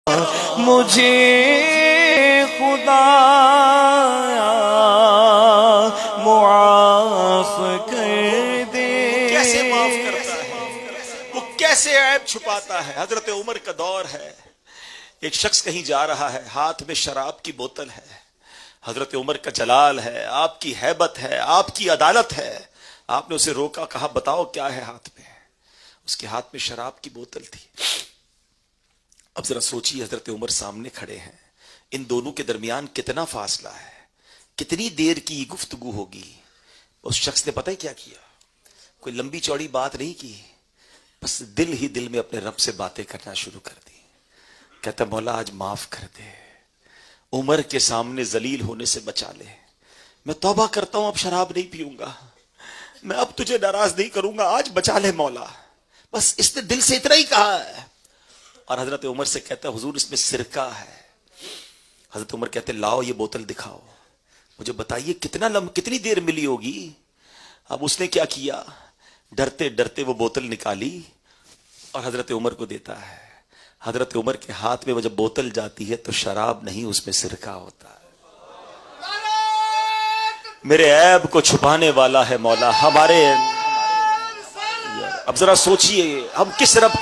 مجھے خدا معاف کر دے. کیسے معاف کرتا ہے، وہ کیسے عیب چھپاتا ہے. حضرت عمر کا دور ہے، ایک شخص کہیں جا رہا ہے، ہاتھ میں شراب کی بوتل ہے. حضرت عمر کا جلال ہے، آپ کی ہیبت ہے، آپ کی عدالت ہے. آپ نے اسے روکا، کہا بتاؤ کیا ہے ہاتھ میں. اس کے ہاتھ میں شراب کی بوتل تھی. اب ذرا سوچیے، حضرت عمر سامنے کھڑے ہیں، ان دونوں کے درمیان کتنا فاصلہ ہے، کتنی دیر کی گفتگو ہوگی. اس شخص نے پتہ ہی کیا کیا، کوئی لمبی چوڑی بات نہیں کی، بس دل ہی دل میں اپنے رب سے باتیں کرنا شروع کر دی. کہتا مولا آج معاف کر دے، عمر کے سامنے ذلیل ہونے سے بچا لے. میں توبہ کرتا ہوں، اب شراب نہیں پیوں گا، میں اب تجھے ناراض نہیں کروں گا، آج بچا لے مولا. بس اس نے دل سے اتنا ہی کہا ہے. اور حضرت عمر سے کہتا ہے حضور اس میں سرکہ ہے. حضرت عمر کہتے لاؤ یہ بوتل دکھاؤ، مجھے بتائیے کتنی دیر ملی ہوگی. اب اس نے کیا کیا، ڈرتے ڈرتے وہ بوتل نکالی اور حضرت عمر کو دیتا ہے. حضرت عمر کے ہاتھ میں وہ جب بوتل جاتی ہے تو شراب نہیں، اس میں سرکہ ہوتا ہے. میرے عیب کو چھپانے والا ہے مولا ہمارے. اب ذرا سوچئے، ہم کس رب